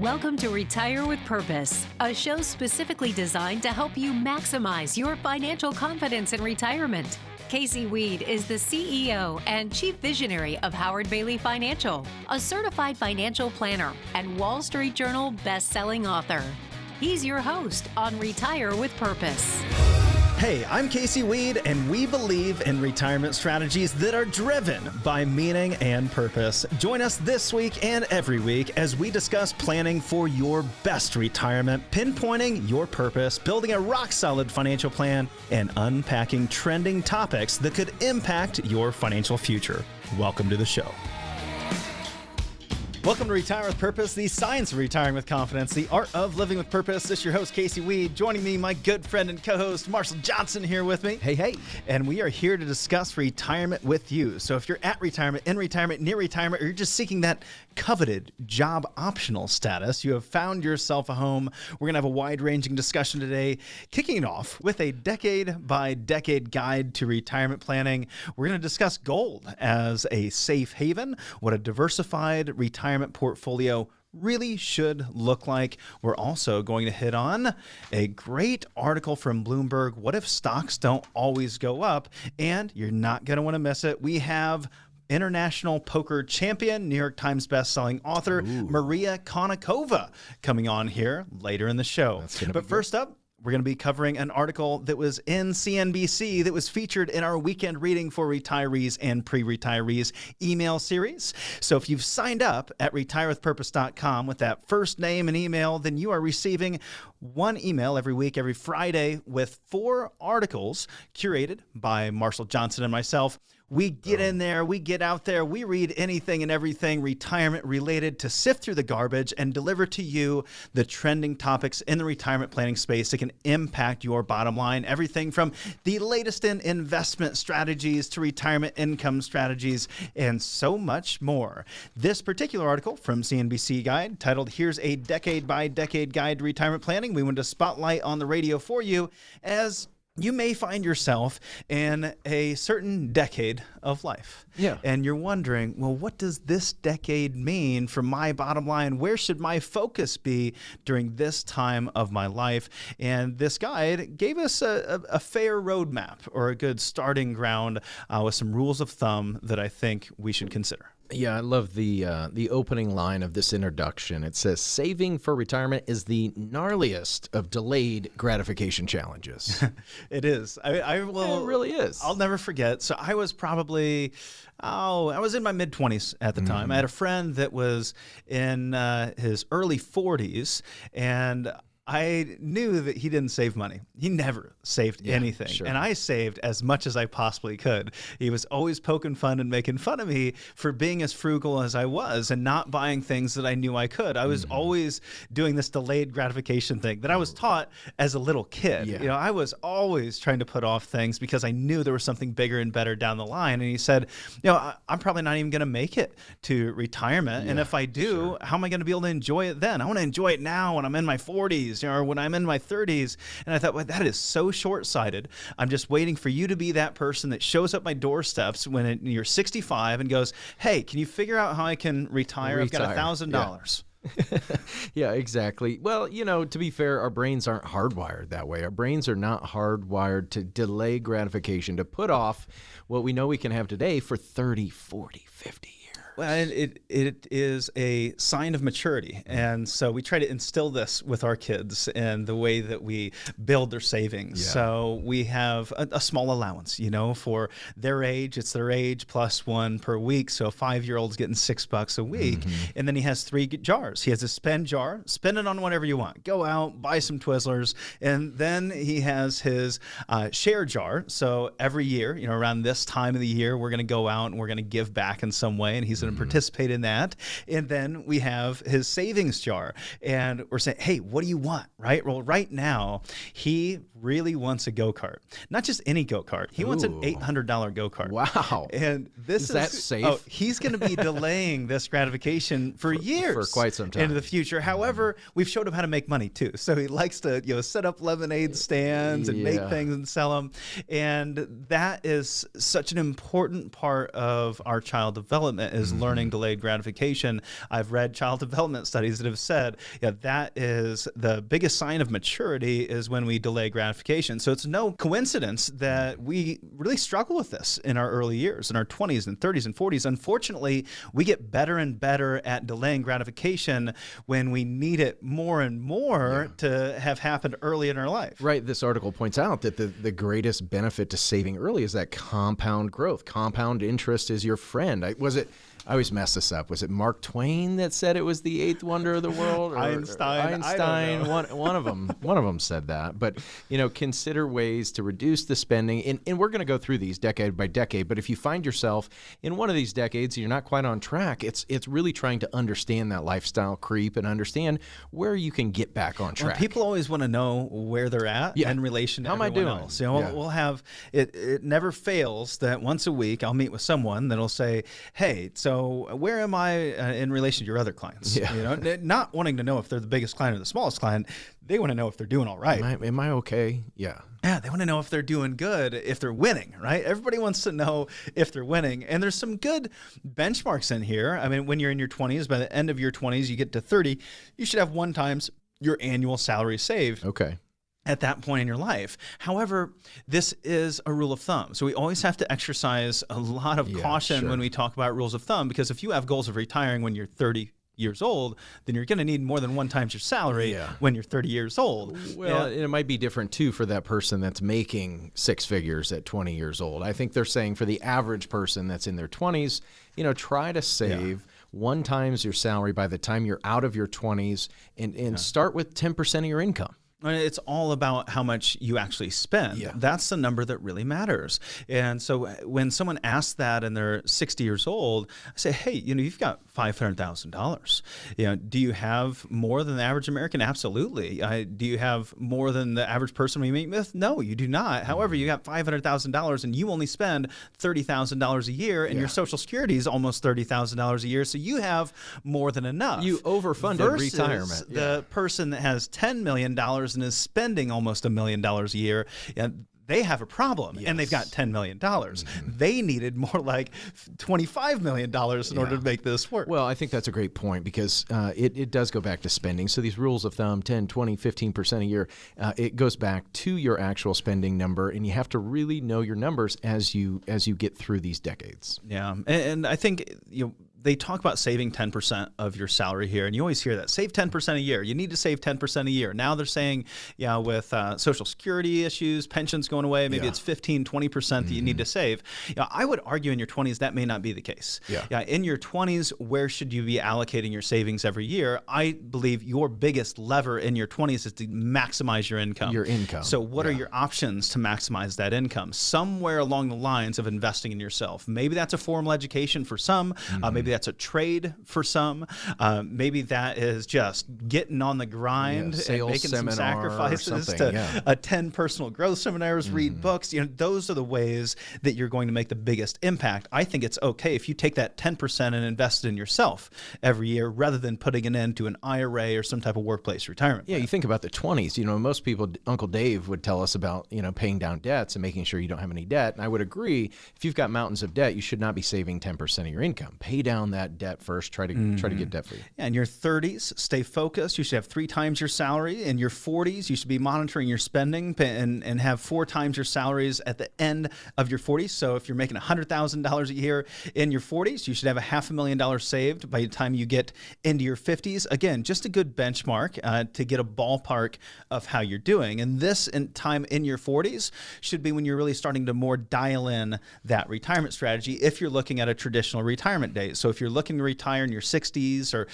Welcome to Retire with Purpose, a show specifically designed to help you maximize your financial confidence in retirement. Casey Weed is the CEO and Chief Visionary of Howard Bailey Financial, a certified financial planner and Wall Street Journal best-selling author. He's your host on Retire with Purpose. Hey, I'm Casey Weed, and we believe in retirement strategies that are driven by meaning and purpose. Join us this week and every week as we discuss planning for your best retirement, pinpointing your purpose, building a rock-solid financial plan, and unpacking trending topics that could impact your financial future. Welcome to the show. Welcome to Retire with Purpose, the science of retiring with confidence, the art of living with purpose. This is your host, Casey Weed. Joining me, my good friend and co-host, Marshall Johnson, here with me. Hey, hey. And we are here to discuss retirement with you. So if you're at retirement, in retirement, near retirement, or you're just seeking that coveted job optional status, you have found yourself a home. We're going to have a wide-ranging discussion today, kicking it off with a decade-by-decade guide to retirement planning. We're going to discuss gold as a safe haven, what a diversified retirement portfolio really should look like. We're also going to hit on a great article from Bloomberg, What If Stocks Don't Always Go Up? And you're not going to want to miss it. We have international poker champion, New York Times bestselling author, Maria Konnikova, coming on here later in the show. But first up, we're going to be covering an article that was in CNBC that was featured in our weekend reading for retirees and pre-retirees email series. So if you've signed up at retirewithpurpose.com with that first name and email, then you are receiving one email every week, every Friday, with 4 articles curated by Marshall Johnson and myself. We get in there, we get out there, we read anything and everything retirement related to sift through the garbage and deliver to you the trending topics in the retirement planning space that can impact your bottom line. Everything from the latest in investment strategies to retirement income strategies and so much more. This particular article from CNBC Guide titled, Here's a Decade by Decade Guide to Retirement Planning, we want to spotlight on the radio for you as you may find yourself in a certain decade of life. Yeah. And you're wondering, well, what does this decade mean for my bottom line? Where should my focus be during this time of my life? And this guide gave us a fair roadmap or a good starting ground with some rules of thumb that I think we should consider. Yeah, I love the opening line of this introduction. It says, saving for retirement is the gnarliest of delayed gratification challenges. It is. I will. It really is. I'll never forget. So I was probably, I was in my mid-20s at the time. I had a friend that was in his early 40s, and I knew that he didn't save money. He never saved anything. Sure. And I saved as much as I possibly could. He was always poking fun and making fun of me for being as frugal as I was and not buying things that I knew I could. I was always doing this delayed gratification thing that I was taught as a little kid. Yeah. You know, I was always trying to put off things because I knew there was something bigger and better down the line. And he said, you know, I'm probably not even going to make it to retirement. And if I do, how am I going to be able to enjoy it then? I want to enjoy it now when I'm in my 40s. Or when I'm in my 30s. And I thought, well, that is so short-sighted. I'm just waiting for you to be that person that shows up my doorsteps when you're 65 and goes, hey, can you figure out how I can retire? I've got $1,000. Yeah, exactly. Well, you know, to be fair, our brains aren't hardwired that way. Our brains are not hardwired to delay gratification, to put off what we know we can have today for 30, 40, 50 years. Well, it is a sign of maturity. And so we try to instill this with our kids and the way that we build their savings. Yeah. So we have a small allowance, you know, for their age. It's their age plus one per week. So a 5-year-old's getting $6 a week. And then he has 3 jars. He has a spend jar. Spend it on whatever you want. Go out, buy some Twizzlers. And then he has his share jar. So every year, you know, around this time of the year, we're going to go out and we're going to give back in some way. And he's going to participate in that. And then we have his savings jar. And we're saying, hey, what do you want? Right? Well, right now, he really wants a go-kart. Not just any go-kart. He wants an $800 go-kart. Wow. And this is that safe? Oh, he's going to be delaying this gratification for years. For quite some time. Into the future. However, we've showed him how to make money too. So he likes to, you know, set up lemonade stands and make things and sell them. And that is such an important part of our child development is learning delayed gratification. I've read child development studies that have said, that is the biggest sign of maturity is when we delay gratification. So it's no coincidence that we really struggle with this in our early years, in our 20s and 30s and 40s. Unfortunately, we get better and better at delaying gratification when we need it more and more to have happened early in our life. Right. This article points out that the greatest benefit to saving early is that compound growth. Compound interest is your friend. I always mess this up. Was it Mark Twain that said it was the eighth wonder of the world? Or Einstein. One of them said that. But consider ways to reduce the spending. And we're going to go through these decade by decade. But if you find yourself in one of these decades, you're not quite on track. It's really trying to understand that lifestyle creep and understand where you can get back on track. Well, people always want to know where they're at in relation to everyone else. We'll have it. It never fails that once a week I'll meet with someone that'll say, "Hey, so where am I in relation to your other clients?" Not wanting to know if they're the biggest client or the smallest client. They want to know if they're doing all right. Am I okay? Yeah. Yeah, they want to know if they're doing good, if they're winning, right? Everybody wants to know if they're winning. And there's some good benchmarks in here. I mean, when you're in your 20s, by the end of your 20s, you get to 30, you should have 1 times your annual salary saved. Okay. At that point in your life. However, this is a rule of thumb. So we always have to exercise a lot of caution when we talk about rules of thumb, because if you have goals of retiring when you're 30 years old, then you're going to need more than 1 times your salary when you're 30 years old. Well, it might be different too for that person that's making 6 figures at 20 years old. I think they're saying for the average person that's in their 20s, try to save 1 times your salary by the time you're out of your 20s and start with 10% of your income. It's all about how much you actually spend. That's the number that really matters. And so when someone asks that and they're 60 years old, I say, hey, you've got $500,000. Do you have more than the average American? Absolutely. Do you have more than the average person we meet with? No, you do not. However, you got $500,000 and you only spend $30,000 a year, and your Social Security is almost $30,000 a year. So you have more than enough. You overfunded retirement. The person that has $10 million and is spending almost $1 million a year, they have a problem, and they've got $10 million. They needed more like $25 million in order to make this work. Well, I think that's a great point, because it does go back to spending. So these rules of thumb, 10, 20, 15% a year, it goes back to your actual spending number, and you have to really know your numbers as you get through these decades. Yeah, and I think they talk about saving 10% of your salary here, and you always hear that. Save 10% a year. You need to save 10% a year. Now they're saying, with Social Security issues, pensions going away, maybe it's 15, 20% that you need to save. I would argue in your 20s that may not be the case. In your 20s, where should you be allocating your savings every year? I believe your biggest lever in your 20s is to maximize your income. So what are your options to maximize that income? Somewhere along the lines of investing in yourself. Maybe that's a formal education for some. Maybe that's a trade for some. Maybe that is just getting on the grind and making some sacrifices to attend personal growth seminars, read books. Those are the ways that you're going to make the biggest impact. I think it's okay if you take that 10% and invest it in yourself every year rather than putting it into an IRA or some type of workplace retirement plan. You think about the 20s. Most people, Uncle Dave would tell us about, paying down debts and making sure you don't have any debt. And I would agree, if you've got mountains of debt, you should not be saving 10% of your income. Pay down that debt first. Try to get debt free. In your 30s, stay focused. You should have 3 times your salary. In your 40s, you should be monitoring your spending and have 4 times your salaries at the end of your 40s. So if you're making $100,000 a year in your 40s, you should have $500,000 saved by the time you get into your 50s. Again, just a good benchmark to get a ballpark of how you're doing. And this time in your 40s should be when you're really starting to more dial in that retirement strategy if you're looking at a traditional retirement date. So if you're looking to retire in your 60s or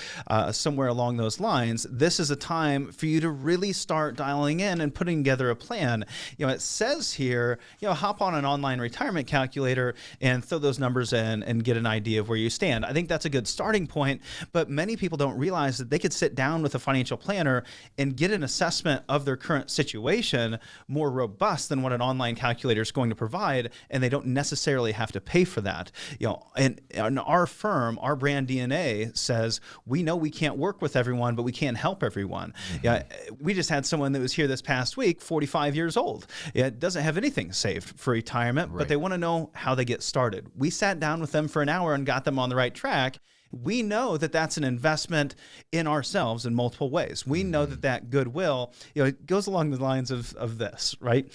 somewhere along those lines, this is a time for you to really start dialing in and putting together a plan. It says here, hop on an online retirement calculator and throw those numbers in and get an idea of where you stand. I think that's a good starting point, but many people don't realize that they could sit down with a financial planner and get an assessment of their current situation more robust than what an online calculator is going to provide, and they don't necessarily have to pay for that. In our firm, firm, our brand DNA says, we know we can't work with everyone, but we can help everyone. Yeah, we just had someone that was here this past week, 45 years old. It doesn't have anything saved for retirement, but they want to know how they get started. We sat down with them for an hour and got them on the right track. We know that that's an investment in ourselves in multiple ways. We know that that goodwill, it goes along the lines of this, right?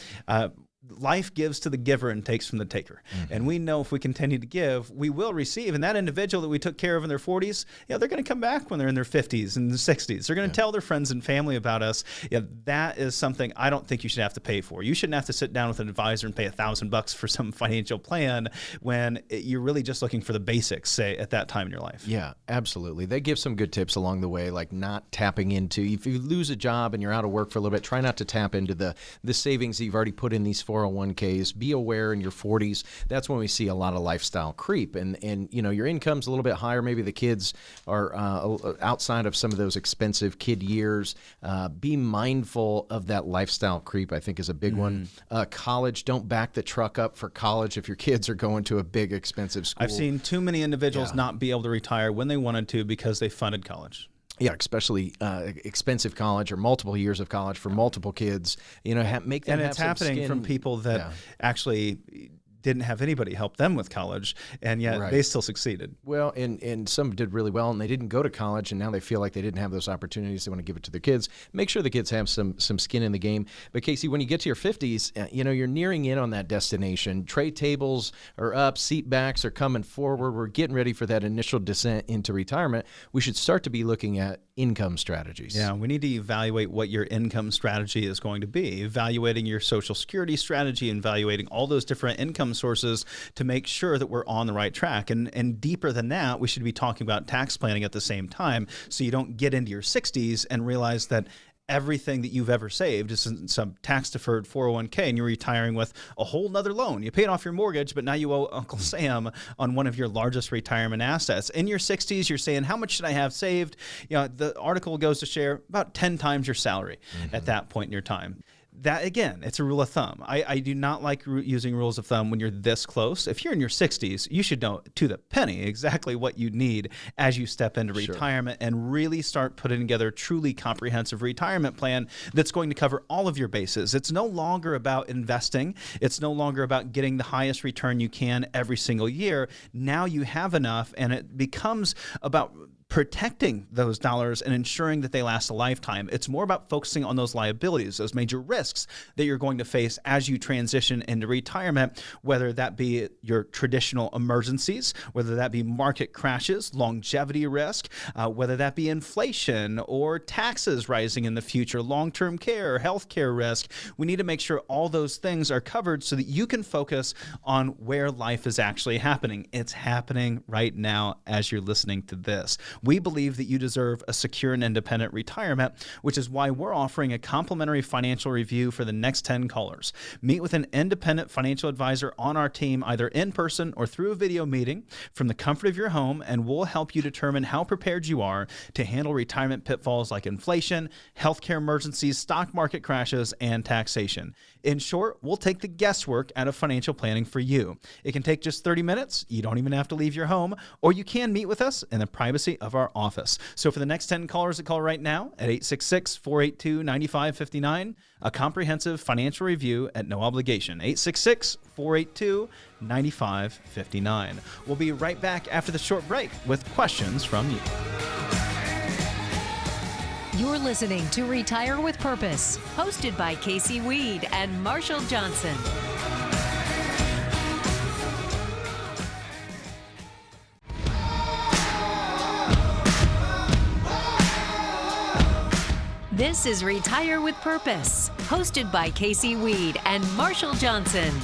Life gives to the giver and takes from the taker. And we know if we continue to give, we will receive. And that individual that we took care of in their 40s, they're going to come back when they're in their 50s and 60s. They're going to tell their friends and family about us. That is something I don't think you should have to pay for. You shouldn't have to sit down with an advisor and pay $1,000 for some financial plan when you're really just looking for the basics, say, at that time in your life. Yeah, absolutely. They give some good tips along the way, like not tapping into, if you lose a job and you're out of work for a little bit, try not to tap into the savings that you've already put in these 401ks. Be aware in your 40s. That's when we see a lot of lifestyle creep. And your income's a little bit higher. Maybe the kids are outside of some of those expensive kid years. Be mindful of that lifestyle creep, I think, is a big one. College, don't back the truck up for college if your kids are going to a big, expensive school. I've seen too many individuals not be able to retire when they wanted to because they funded college. Yeah, especially expensive college or multiple years of college for multiple kids. Make them and it's have some happening skin. from people that actually didn't have anybody help them with college, and yet they still succeeded. Well, and some did really well, and they didn't go to college, and now they feel like they didn't have those opportunities. They want to give it to their kids. Make sure the kids have some skin in the game. But Casey, when you get to your 50s, you're nearing in on that destination. Tray tables are up, seat backs are coming forward. We're getting ready for that initial descent into retirement. We should start to be looking at income strategies. Yeah, we need to evaluate what your income strategy is going to be, evaluating your Social Security strategy, evaluating all those different income sources to make sure that we're on the right track. And deeper than that, we should be talking about tax planning at the same time, so you don't get into your 60s and realize that everything that you've ever saved is in some tax-deferred 401k, and you're retiring with a whole nother loan. You paid off your mortgage, but now you owe Uncle Sam on one of your largest retirement assets. In your 60s, you're saying, how much should I have saved? The article goes to share about 10 times your salary at that point in your time. That, again, it's a rule of thumb. I do not like using rules of thumb when you're this close. If you're in your 60s, you should know to the penny exactly what you need as you step into retirement and really start putting together a truly comprehensive retirement plan that's going to cover all of your bases. It's no longer about investing. It's no longer about getting the highest return you can every single year. Now you have enough, and it becomes about protecting those dollars and ensuring that they last a lifetime. It's more about focusing on those liabilities, those major risks that you're going to face as you transition into retirement, whether that be your traditional emergencies, whether that be market crashes, longevity risk, whether that be inflation or taxes rising in the future, long-term care, healthcare risk. We need to make sure all those things are covered so that you can focus on where life is actually happening. It's happening right now as you're listening to this. We believe that you deserve a secure and independent retirement, which is why we're offering a complimentary financial review for the next 10 callers. Meet with an independent financial advisor on our team, either in person or through a video meeting from the comfort of your home, and we'll help you determine how prepared you are to handle retirement pitfalls like inflation, healthcare emergencies, stock market crashes, and taxation. In short, we'll take the guesswork out of financial planning for you. It can take just 30 minutes. You don't even have to leave your home, or you can meet with us in the privacy of our office. So for the next 10 callers that call right now at 866-482-9559, a comprehensive financial review at no obligation. 866-482-9559. We'll be right back after the short break with questions from you. You're listening to Retire with Purpose, hosted by Casey Weed and Marshall Johnson. This is Retire with Purpose, hosted by Casey Weed and Marshall Johnson.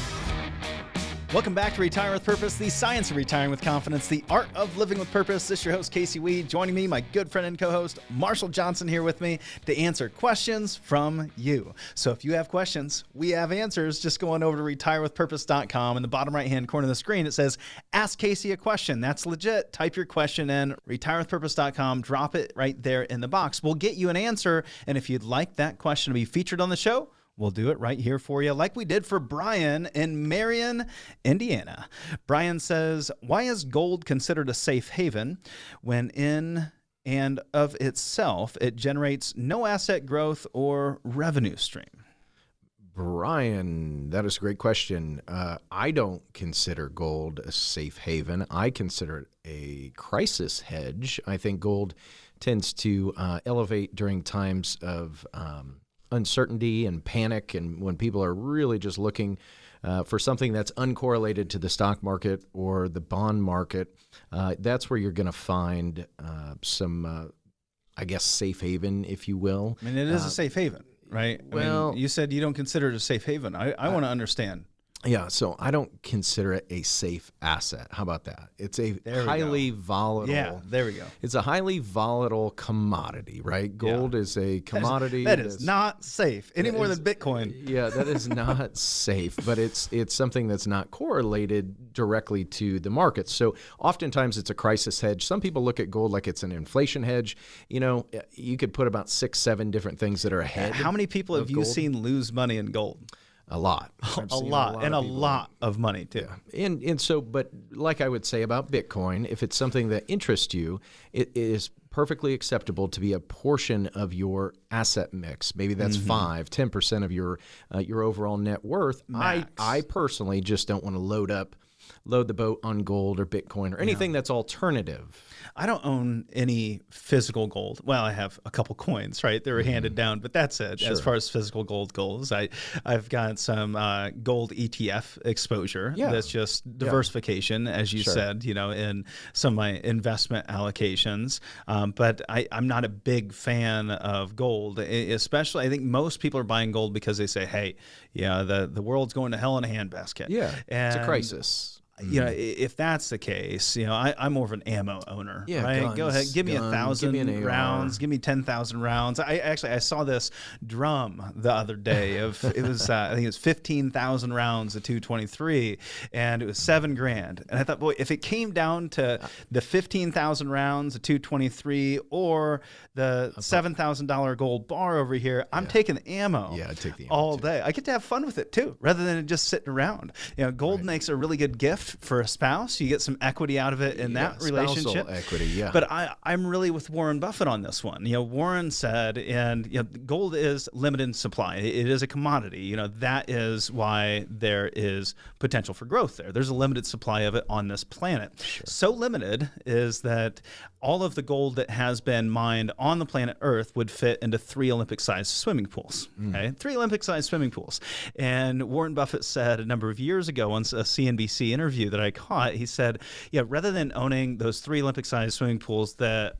Welcome back to Retire with Purpose, the science of retiring with confidence, the art of living with purpose. This is your host, Casey Weed. Joining me, my good friend and co-host, Marshall Johnson, here with me to answer questions from you. So if you have questions, we have answers. Just go on over to retirewithpurpose.com. In the bottom right-hand corner of the screen, it says, Ask Casey a question. That's legit. Type your question in, retirewithpurpose.com. Drop it right there in the box. We'll get you an answer. And if you'd like that question to be featured on the show, We'll do it right here for you, like we did for Brian in Marion, Indiana. Brian says, why is gold considered a safe haven when in and of itself it generates no asset growth or revenue stream? Brian, that is a great question. I don't consider gold a safe haven. I consider it a crisis hedge. I think gold tends to elevate during times of uncertainty and panic, and when people are really just looking for something that's uncorrelated to the stock market or the bond market. That's where you're going to find some, I guess, safe haven, if you will. I mean, it is a safe haven, right? Well, I mean, you said you don't consider it a safe haven. I want to understand. Yeah, so I don't consider it a safe asset. How about that? It's a highly volatile. Yeah, there we go. It's a highly volatile commodity, right? Gold is a commodity. That is not safe any more than Bitcoin. Yeah, that is not safe, but it's something that's not correlated directly to the markets. So oftentimes it's a crisis hedge. Some people look at gold like it's an inflation hedge. You know, you could put about 6, 7 different things that are ahead. How many people have you seen lose money in gold? A lot. A lot of money too. Yeah. And so, but like I would say about Bitcoin, if it's something that interests you, it is perfectly acceptable to be a portion of your asset mix. Maybe that's 5, 10% of your overall net worth. I personally just don't want to load the boat on gold or Bitcoin or anything that's alternative. I don't own any physical gold. Well, I have a couple coins, right? They were handed down, but that's it. As far as physical gold goes, I've got some gold ETF exposure. That's just diversification, as you said, you know, in some of my investment allocations. But I'm not a big fan of gold, especially I think most people are buying gold because they say, hey, yeah, the world's going to hell in a handbasket. Yeah, and it's a crisis. You know, if that's the case, you know, I'm more of an ammo owner, right? Guns, Go ahead, give me 1,000 give me an rounds, give me 10,000 rounds. I saw this drum the other day of it was I think it was 15,000 rounds of 223, and it was $7,000. And I thought, boy, if it came down to the 15,000 rounds of 223 or the $7,000 gold bar over here, I'm taking the ammo. Yeah, I take the ammo all day. I get to have fun with it too, rather than it just sitting around. You know, gold makes a really good gift for a spouse. You get some equity out of it in that relationship. Equity, But I'm really with Warren Buffett on this one. You know, Warren said, and you know, gold is limited in supply. It is a commodity. You know, that is why there is potential for growth there. There's a limited supply of it on this planet. So limited is that all of the gold that has been mined on the planet Earth would fit into 3 Olympic-sized swimming pools. Okay, 3 Olympic-sized swimming pools. And Warren Buffett said a number of years ago, once a CNBC interview that I caught, he said, yeah, rather than owning those 3 Olympic-sized swimming pools that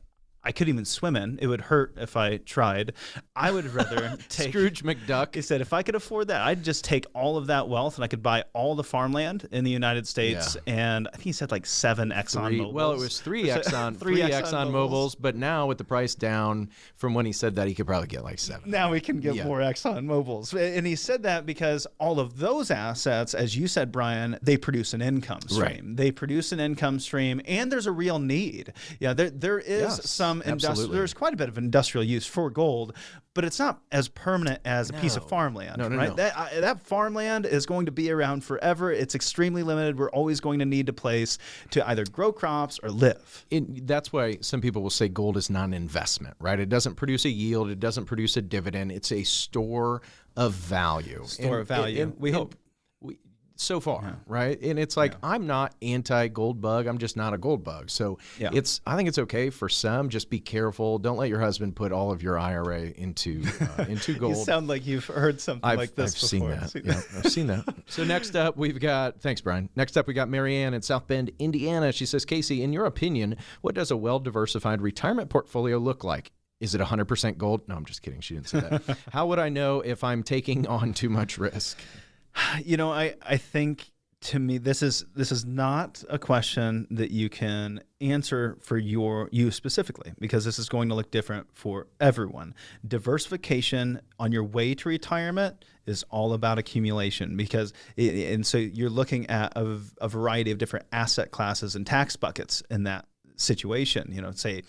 I couldn't even swim in, it would hurt if I tried, I would rather take Scrooge McDuck. He said, if I could afford that, I'd just take all of that wealth and I could buy all the farmland in the United States. And I think he said like 7 Exxon Mobil's. Well, it was 3 Exxon Mobil's, but now with the price down from when he said that, he could probably get like 7. Now we can get more Exxon Mobil's. And he said that because all of those assets, as you said, Brian, they produce an income stream. Right. They produce an income stream, and there's a real need. Yeah, there is some there's quite a bit of industrial use for gold, but it's not as permanent as a piece of farmland, right? That farmland is going to be around forever. It's extremely limited. We're always going to need a place to either grow crops or live. That's why some people will say gold is not an investment, right? It doesn't produce a yield. It doesn't produce a dividend. It's a store of value. We hope. So far, right? And it's like, I'm not anti-gold bug. I'm just not a gold bug. So I think it's okay for some. Just be careful. Don't let your husband put all of your IRA into gold. You sound like you've heard something like this before. I've seen that. I've seen that. So next up, thanks, Brian. Next up, we got Marianne in South Bend, Indiana. She says, Casey, in your opinion, what does a well-diversified retirement portfolio look like? Is it 100% gold? No, I'm just kidding. She didn't say that. How would I know if I'm taking on too much risk? You know, I think, to me, this is not a question that you can answer for you specifically, because this is going to look different for everyone. Diversification on your way to retirement is all about accumulation, and so you're looking at a variety of different asset classes and tax buckets in that situation. You know, say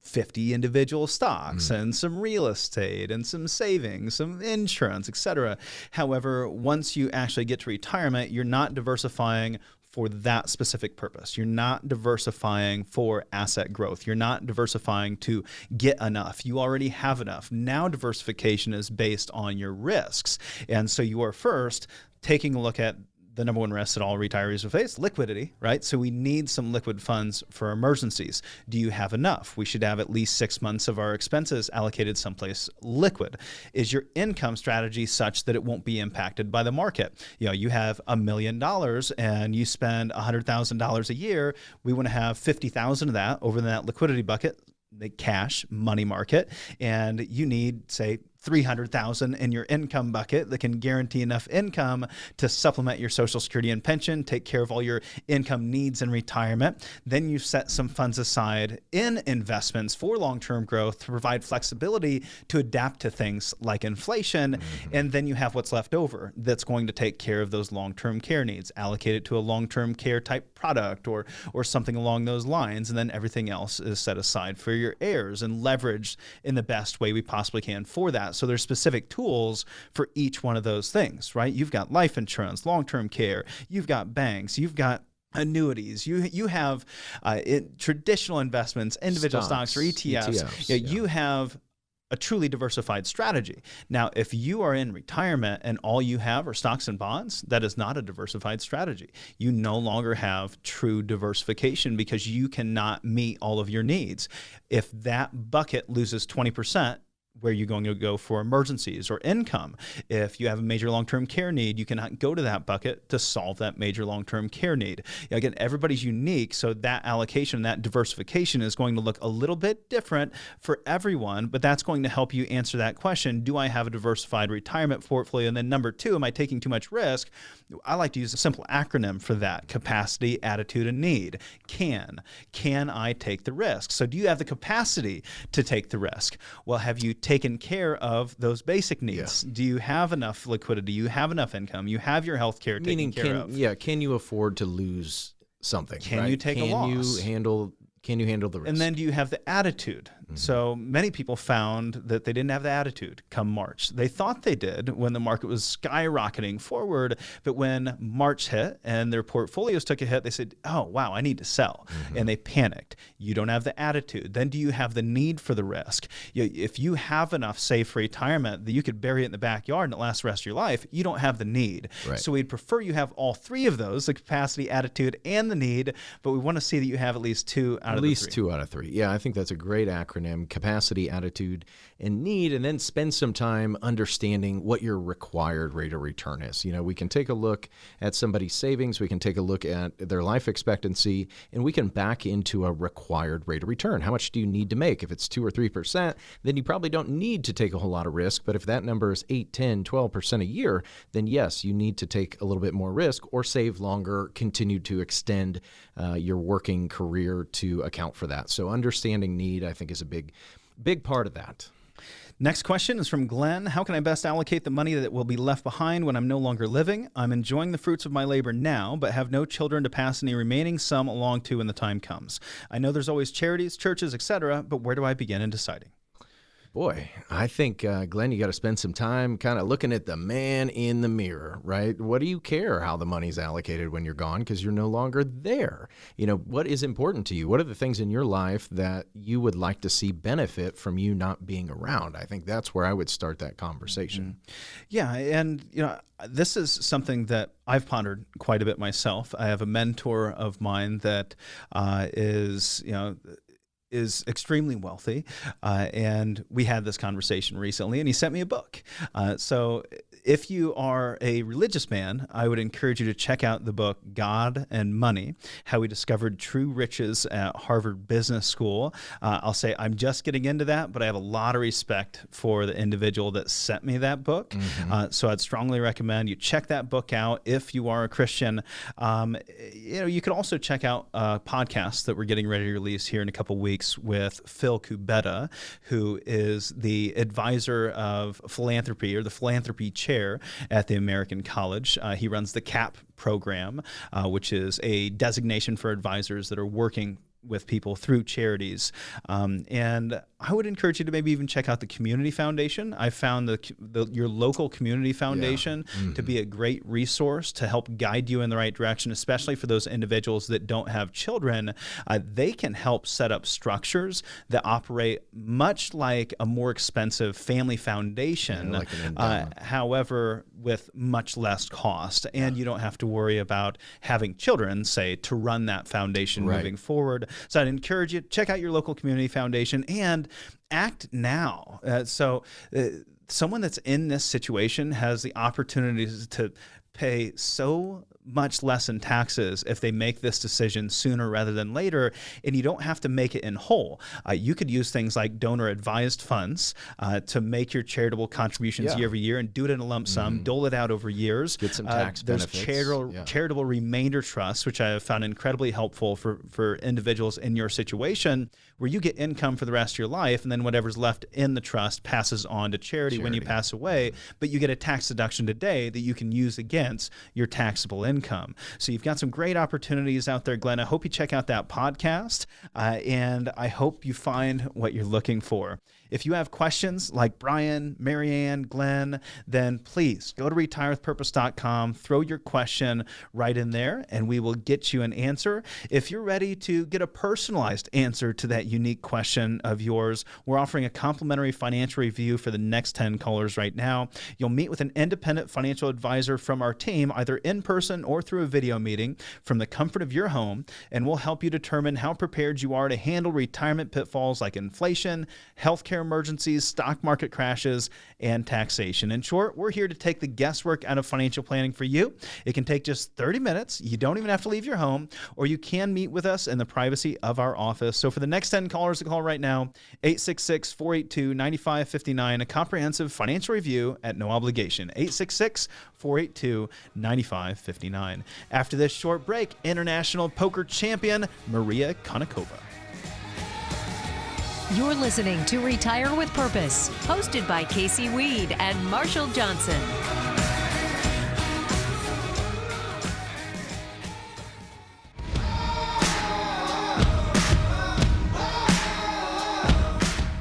50 individual stocks and some real estate and some savings, some insurance, etc. However, once you actually get to retirement, you're not diversifying for that specific purpose. You're not diversifying for asset growth. You're not diversifying to get enough. You already have enough. Now diversification is based on your risks. And so you are first taking a look at the number one risk that all retirees will face, liquidity, right? So we need some liquid funds for emergencies. Do you have enough? We should have at least 6 months of our expenses allocated someplace liquid. Is your income strategy such that it won't be impacted by the market? You know, you have $1 million and you spend $100,000 a year. We want to have 50,000 of that over in that liquidity bucket, the cash money market, and you need, say, 300,000 in your income bucket that can guarantee enough income to supplement your Social Security and pension, take care of all your income needs in retirement. Then you set some funds aside in investments for long-term growth to provide flexibility to adapt to things like inflation. And then you have what's left over that's going to take care of those long-term care needs, allocate it to a long-term care type product or something along those lines. And then everything else is set aside for your heirs and leveraged in the best way we possibly can for that. So there's specific tools for each one of those things, right? You've got life insurance, long-term care, you've got banks, you've got annuities, you have traditional investments, individual stocks or ETFs. You have a truly diversified strategy. Now, if you are in retirement and all you have are stocks and bonds, that is not a diversified strategy. You no longer have true diversification because you cannot meet all of your needs. If that bucket loses 20%, where are you going to go for emergencies or income? If you have a major long-term care need, you cannot go to that bucket to solve that major long-term care need. Again, everybody's unique, so that allocation, that diversification is going to look a little bit different for everyone, but that's going to help you answer that question. Do I have a diversified retirement portfolio? And then number two, am I taking too much risk? I like to use a simple acronym for that: capacity, attitude, and need. Can I take the risk? So do you have the capacity to take the risk? Well, have you taken care of those basic needs? Do you have enough liquidity? You have enough income? You have your health care taken care of? Can you afford to lose something? Can you take a loss? Can you handle the risk? And then do you have the attitude? So many people found that they didn't have the attitude come March. They thought they did when the market was skyrocketing forward, but when March hit and their portfolios took a hit, they said, oh, wow, I need to sell. And they panicked. You don't have the attitude. Then do you have the need for the risk? If you have enough saved for retirement that you could bury it in the backyard and it lasts the rest of your life, you don't have the need. Right. So we'd prefer you have all three of those, the capacity, attitude, and the need, but we want to see that you have at least two out of the three. At least 2 out of 3. Yeah, I think that's a great acronym: capacity, attitude, and need. And then spend some time understanding what your required rate of return is. You know, we can take a look at somebody's savings, we can take a look at their life expectancy, and we can back into a required rate of return. How much do you need to make? If it's 2 or 3%, then you probably don't need to take a whole lot of risk. But if that number is 8, 10, 12% a year, then yes, you need to take a little bit more risk or save longer, continue to extend your working career to account for that. So understanding need, I think, is a big part of that. Next question is from Glenn. How can I best allocate the money that will be left behind when I'm no longer living? I'm enjoying the fruits of my labor now, but have no children to pass any remaining sum along to when the time comes. I know there's always charities, churches, etc., but where do I begin in deciding? Boy, I think, Glenn, you got to spend some time kind of looking at the man in the mirror, right? What do you care how the money's allocated when you're gone because you're no longer there? You know, what is important to you? What are the things in your life that you would like to see benefit from you not being around? I think that's where I would start that conversation. Yeah, and you know, this is something that I've pondered quite a bit myself. I have a mentor of mine that is extremely wealthy, and we had this conversation recently, and he sent me a book. So if you are a religious man, I would encourage you to check out the book God and Money: How We Discovered True Riches at Harvard Business School. I'll say I'm just getting into that, but I have a lot of respect for the individual that sent me that book. So I'd strongly recommend you check that book out if you are a Christian. You can also check out a podcast that we're getting ready to release here in a couple weeks with Phil Kubetta, who is the advisor of philanthropy, or the philanthropy chair at the American College. He runs the CAP program, which is a designation for advisors that are working with people through charities. And I would encourage you to maybe even check out the Community Foundation. I found your local community foundation to be a great resource to help guide you in the right direction, especially for those individuals that don't have children. They can help set up structures that operate much like a more expensive family foundation, like an endowment. however, with much less cost. And you don't have to worry about having children, say, to run that foundation moving forward. So I'd encourage you to check out your local community foundation and act now. Someone that's in this situation has the opportunity to pay so much less in taxes if they make this decision sooner rather than later, and you don't have to make it in whole. You could use things like donor advised funds to make your charitable contributions year over year and do it in a lump sum, dole it out over years. Get some tax benefits. There's charitable remainder trusts, which I have found incredibly helpful for individuals in your situation, where you get income for the rest of your life, and then whatever's left in the trust passes on to charity when you pass away, but you get a tax deduction today that you can use against your taxable income. So you've got some great opportunities out there, Glenn. I hope you check out that podcast, and I hope you find what you're looking for. If you have questions like Brian, Marianne, Glenn, then please go to retirewithpurpose.com, throw your question right in there, and we will get you an answer. If you're ready to get a personalized answer to that unique question of yours, we're offering a complimentary financial review for the next 10 callers right now. You'll meet with an independent financial advisor from our team, either in person or through a video meeting from the comfort of your home, and we'll help you determine how prepared you are to handle retirement pitfalls like inflation, healthcare emergencies, stock market crashes, and taxation. In short, we're here to take the guesswork out of financial planning for you. It can take just 30 minutes. You don't even have to leave your home, or you can meet with us in the privacy of our office. So for the next 10 callers to call right now, 866-482-9559, a comprehensive financial review at no obligation. 866-482-9559. After this short break, international poker champion Maria Konnikova. You're listening to Retire with Purpose, hosted by Casey Weed and Marshall Johnson.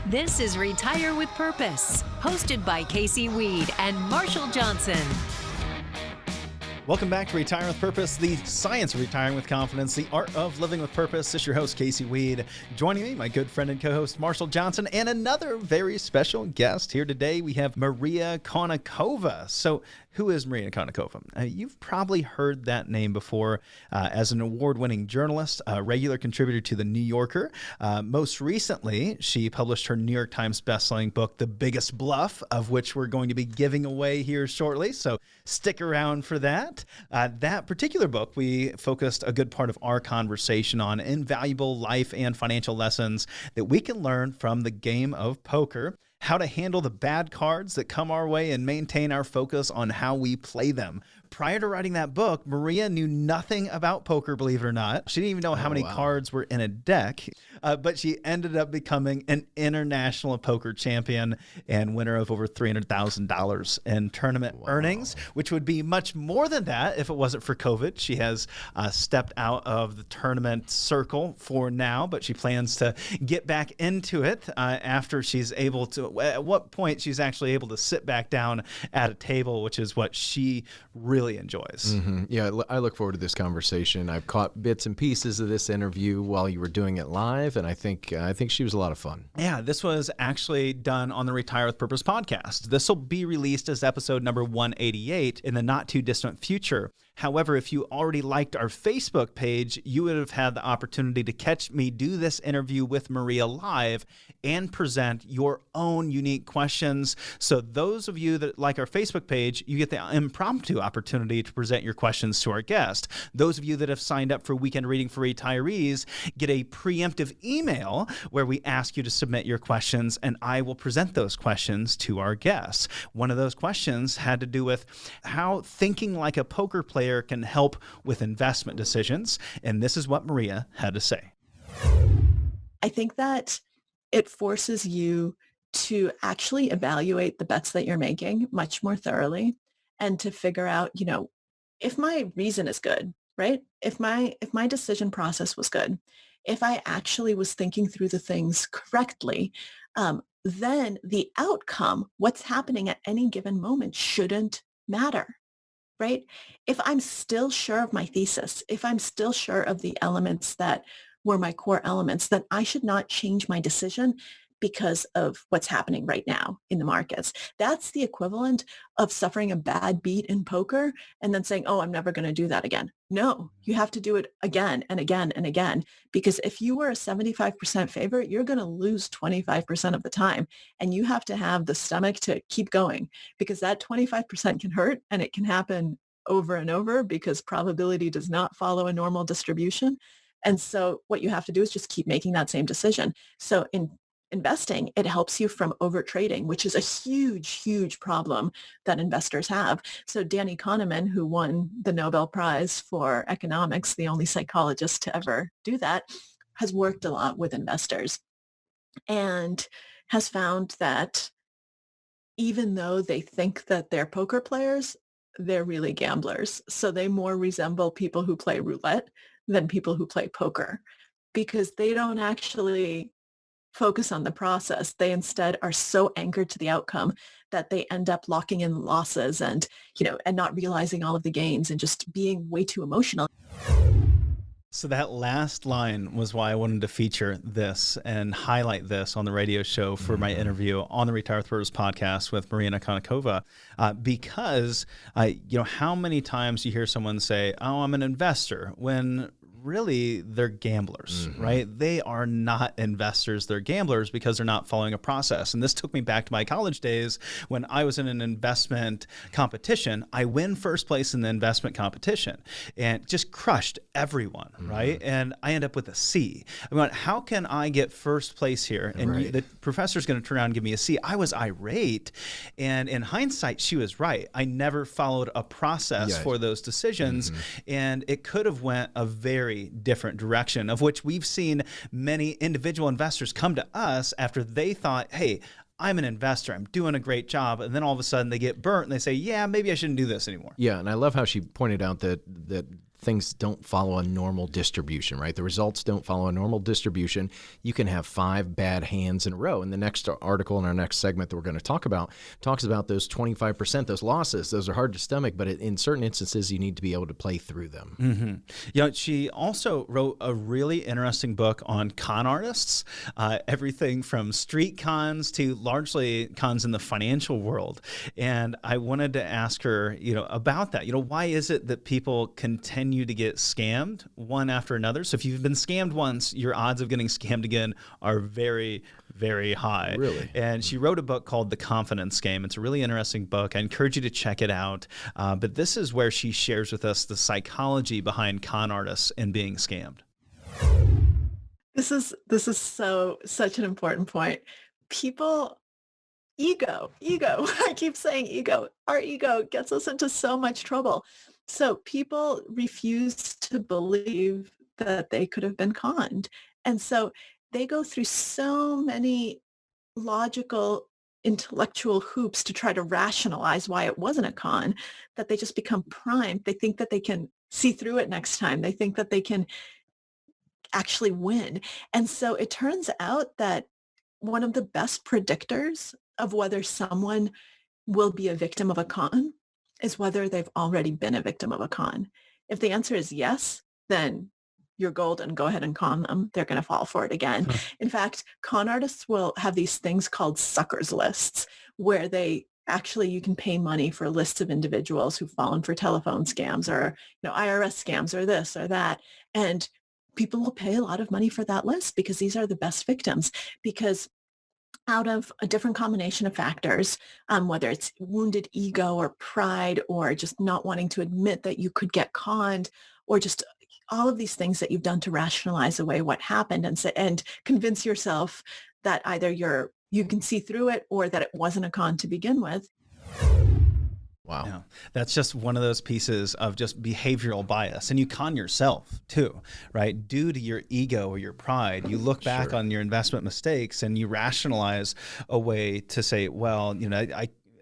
This is Retire with Purpose, hosted by Casey Weed and Marshall Johnson. Welcome back to Retire with Purpose, the science of retiring with confidence, the art of living with purpose. This is your host, Casey Weed. Joining me, my good friend and co-host, Marshall Johnson, and another very special guest here today. We have Maria Konnikova. So who is Maria Konnikova? You've probably heard that name before as an award-winning journalist, a regular contributor to The New Yorker. Most recently, she published her New York Times bestselling book, The Biggest Bluff, of which we're going to be giving away here shortly. So stick around for that. That particular book, we focused a good part of our conversation on invaluable life and financial lessons that we can learn from the game of poker, how to handle the bad cards that come our way and maintain our focus on how we play them. Prior to writing that book, Maria knew nothing about poker, believe it or not. She didn't even know how many cards were in a deck, but she ended up becoming an international poker champion and winner of over $300,000 in tournament earnings, which would be much more than that if it wasn't for COVID. She has stepped out of the tournament circle for now, but she plans to get back into it after she's able to, at what point she's actually able to sit back down at a table, which is what she really enjoys. Mm-hmm. Yeah, I look forward to this conversation. I've caught bits and pieces of this interview while you were doing it live, and I think she was a lot of fun. Yeah, this was actually done on the Retire with Purpose podcast. This will be released as episode number 188 in the not too distant future. However, if you already liked our Facebook page, you would have had the opportunity to catch me do this interview with Maria live and present your own unique questions. So those of you that like our Facebook page, you get the impromptu opportunity to present your questions to our guest. Those of you that have signed up for Weekend Reading for Retirees get a preemptive email where we ask you to submit your questions, and I will present those questions to our guests. One of those questions had to do with how thinking like a poker player can help with investment decisions, and this is what Maria had to say. I think that it forces you to actually evaluate the bets that you're making much more thoroughly and to figure out, if my reason is good, right? If my decision process was good, if I actually was thinking through the things correctly, then the outcome, what's happening at any given moment, shouldn't matter, right? If I'm still sure of my thesis, if I'm still sure of the elements that were my core elements, then I should not change my decision because of what's happening right now in the markets. That's the equivalent of suffering a bad beat in poker and then saying, oh, I'm never going to do that again. No, you have to do it again and again and again, because if you were a 75% favorite, you're going to lose 25% of the time. And you have to have the stomach to keep going, because that 25% can hurt, and it can happen over and over because probability does not follow a normal distribution. And so what you have to do is just keep making that same decision. So in investing, it helps you from over trading, which is a huge, huge problem that investors have. So Danny Kahneman, who won the Nobel Prize for economics, the only psychologist to ever do that, has worked a lot with investors and has found that even though they think that they're poker players, they're really gamblers. So they more resemble people who play roulette than people who play poker, because they don't actually focus on the process. They instead are so anchored to the outcome that they end up locking in losses and, and not realizing all of the gains and just being way too emotional. So that last line was why I wanted to feature this and highlight this on the radio show for my interview on the Retire with Purpose podcast with Marina Konokova, because, how many times you hear someone say, oh, I'm an investor, when really they're gamblers, right? They are not investors. They're gamblers because they're not following a process. And this took me back to my college days when I was in an investment competition. I win first place in the investment competition and just crushed everyone, right? And I end up with a C. I went, how can I get first place here? And the professor's going to turn around and give me a C. I was irate. And in hindsight, she was right. I never followed a process for those decisions. And it could have went a very different direction, of which we've seen many individual investors come to us after they thought, hey, I'm an investor, I'm doing a great job. And then all of a sudden they get burnt and they say, yeah, maybe I shouldn't do this anymore. Yeah. And I love how she pointed out that things don't follow a normal distribution, right? The results don't follow a normal distribution. You can have 5 bad hands in a row. And the next article in our next segment that we're going to talk about talks about those 25%, those losses. Those are hard to stomach, but in certain instances, you need to be able to play through them. She also wrote a really interesting book on con artists, everything from street cons to largely cons in the financial world. And I wanted to ask her, about that. Why is it that people continue to get scammed one after another? So if you've been scammed once, your odds of getting scammed again are very, very high. Really? And she wrote a book called The Confidence Game. It's a really interesting book. I encourage you to check it out. But this is where she shares with us the psychology behind con artists and being scammed. This is such an important point. People, ego. I keep saying ego. Our ego gets us into so much trouble. So people refuse to believe that they could have been conned. And so they go through so many logical, intellectual hoops to try to rationalize why it wasn't a con, that they just become primed. They think that they can see through it next time. They think that they can actually win. And so it turns out that one of the best predictors of whether someone will be a victim of a con is whether they've already been a victim of a con. If the answer is yes, then you're golden. Go ahead and con them. They're going to fall for it again. In fact, con artists will have these things called suckers lists, where you can pay money for lists of individuals who've fallen for telephone scams or IRS scams or this or that. And people will pay a lot of money for that list because these are the best victims, because out of a different combination of factors, whether it's wounded ego or pride or just not wanting to admit that you could get conned, or just all of these things that you've done to rationalize away what happened and convince yourself that either you can see through it or that it wasn't a con to begin with. Wow. Yeah, that's just one of those pieces of just behavioral bias. And you con yourself too, right? Due to your ego or your pride, you look back on your investment mistakes and you rationalize a way to say, well,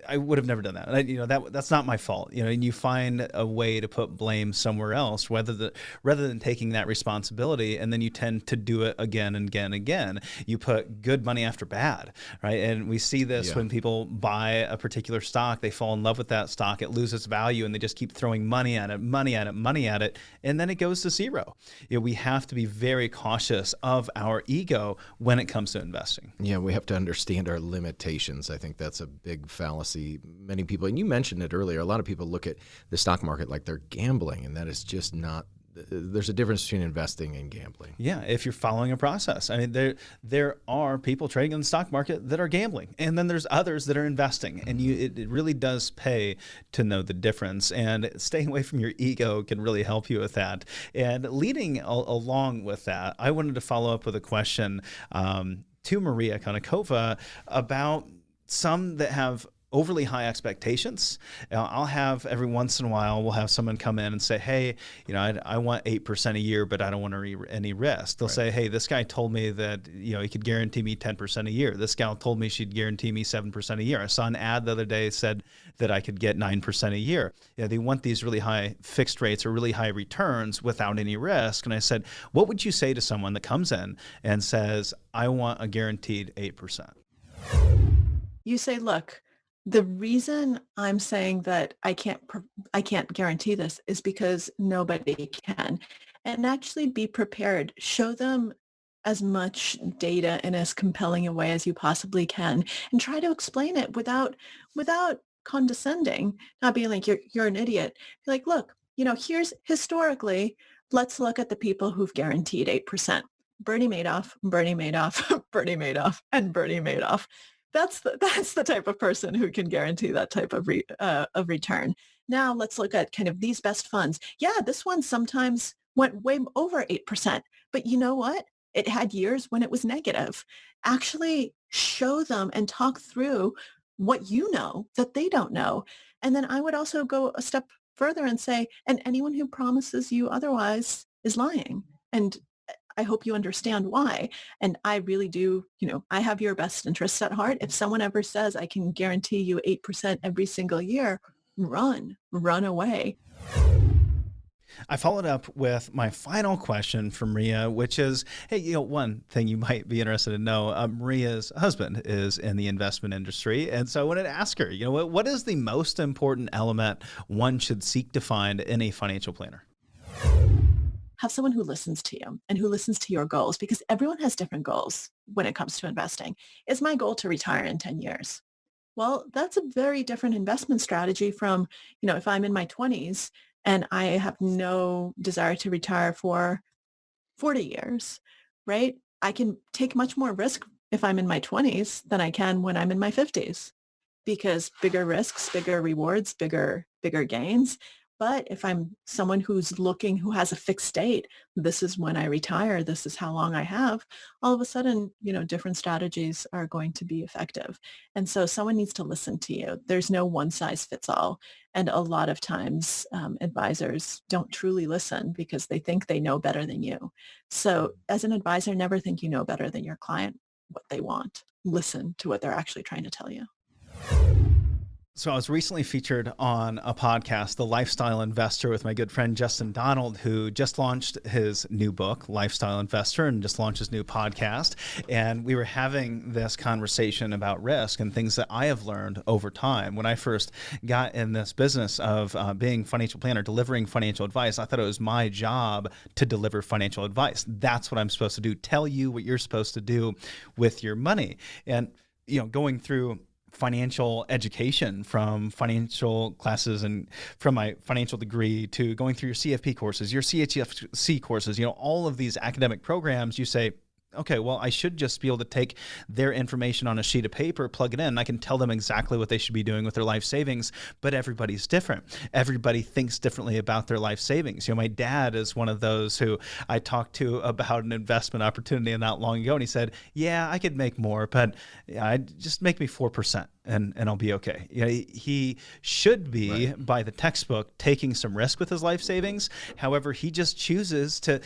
I would have never done that. That's not my fault. And you find a way to put blame somewhere else, rather than taking that responsibility, and then you tend to do it again and again and again. You put good money after bad, right? And we see this when people buy a particular stock, they fall in love with that stock, it loses value, and they just keep throwing money at it, and then it goes to zero. We have to be very cautious of our ego when it comes to investing. Yeah, we have to understand our limitations. I think that's a big fallacy. Many people, and you mentioned it earlier, a lot of people look at the stock market like they're gambling, and that is just not. There's a difference between investing and gambling. Yeah, if you're following a process. I mean, there are people trading in the stock market that are gambling, and then there's others that are investing, and it really does pay to know the difference. And staying away from your ego can really help you with that. And leading along with that, I wanted to follow up with a question to Maria Konnikova about some that have overly high expectations. I'll have every once in a while, we'll have someone come in and say, hey, I want 8% a year, but I don't want any risk. They'll say, hey, this guy told me that, he could guarantee me 10% a year. This gal told me she'd guarantee me 7% a year. I saw an ad the other day said that I could get 9% a year. They want these really high fixed rates or really high returns without any risk. And I said, what would you say to someone that comes in and says, I want a guaranteed 8%? You say, look, the reason I'm saying that I can't guarantee this is because nobody can. And actually be prepared. Show them as much data in as compelling a way as you possibly can, and try to explain it without condescending, not being like you're an idiot. Be like, look, here's historically, let's look at the people who've guaranteed 8%. Bernie Madoff, Bernie Madoff, Bernie Madoff, and Bernie Madoff. That's the type of person who can guarantee that type of return. Now let's look at kind of these best funds. Yeah, this one sometimes went way over 8%, but you know what? It had years when it was negative. Actually show them and talk through what you know that they don't know. And then I would also go a step further and say, and anyone who promises you otherwise is lying. And I hope you understand why. And I really do, I have your best interests at heart. If someone ever says I can guarantee you 8% every single year, run away. I followed up with my final question from Maria, which is, hey, one thing you might be interested to know, Maria's husband is in the investment industry. And so I wanted to ask her, what is the most important element one should seek to find in a financial planner? Have someone who listens to you and who listens to your goals, because everyone has different goals when it comes to investing. Is my goal to retire in 10 years? Well, that's a very different investment strategy from, if I'm in my 20s and I have no desire to retire for 40 years, right? I can take much more risk if I'm in my 20s than I can when I'm in my 50s, because bigger risks, bigger rewards, bigger gains. But if I'm someone who has a fixed date, this is when I retire, this is how long I have, all of a sudden, different strategies are going to be effective. And so someone needs to listen to you. There's no one size fits all. And a lot of times advisors don't truly listen because they think they know better than you. So as an advisor, never think you know better than your client what they want. Listen to what they're actually trying to tell you. So I was recently featured on a podcast, The Lifestyle Investor, with my good friend Justin Donald, who just launched his new book, Lifestyle Investor, and just launched his new podcast. And we were having this conversation about risk and things that I have learned over time. When I first got in this business of being a financial planner, delivering financial advice, I thought it was my job to deliver financial advice. That's what I'm supposed to do, tell you what you're supposed to do with your money. And, going through financial education, from financial classes and from my financial degree to going through your CFP courses, your CHFC courses, all of these academic programs, you say, okay, well, I should just be able to take their information on a sheet of paper, plug it in, and I can tell them exactly what they should be doing with their life savings. But everybody's different. Everybody thinks differently about their life savings. My dad is one of those who I talked to about an investment opportunity not long ago, and he said, yeah, I could make more, but just make me 4%. And I'll be okay. He should be, by the textbook, taking some risk with his life savings. However, he just chooses to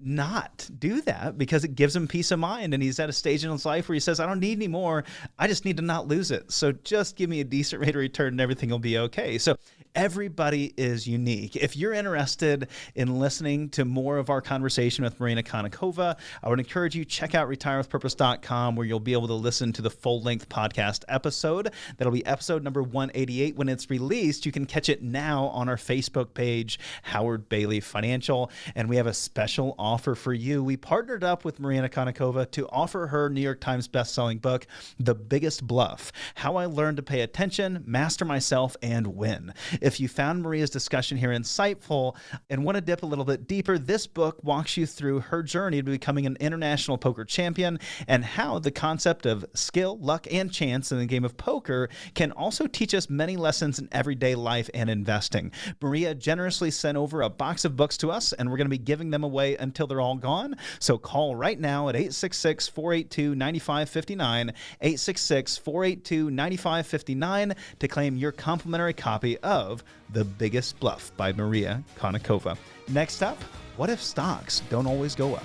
not do that because it gives him peace of mind. And he's at a stage in his life where he says, I don't need any more. I just need to not lose it. So just give me a decent rate of return and everything will be okay. So everybody is unique. If you're interested in listening to more of our conversation with Marina Konokova, I would encourage you check out retirewithpurpose.com, where you'll be able to listen to the full-length podcast episode. That'll be episode number 188 when it's released. You can catch it now on our Facebook page, Howard Bailey Financial. And we have a special offer for you. We partnered up with Marina Konnikova to offer her New York Times bestselling book, The Biggest Bluff: How I Learned to Pay Attention, Master Myself, and Win. If you found Maria's discussion here insightful and want to dip a little bit deeper, this book walks you through her journey to becoming an international poker champion and how the concept of skill, luck, and chance in the game of poker can also teach us many lessons in everyday life and investing. Maria generously sent over a box of books to us, and we're going to be giving them away until they're all gone. So call right now at 866-482-9559, 866-482-9559 to claim your complimentary copy of The Biggest Bluff by Maria Konnikova. Next up, what if stocks don't always go up?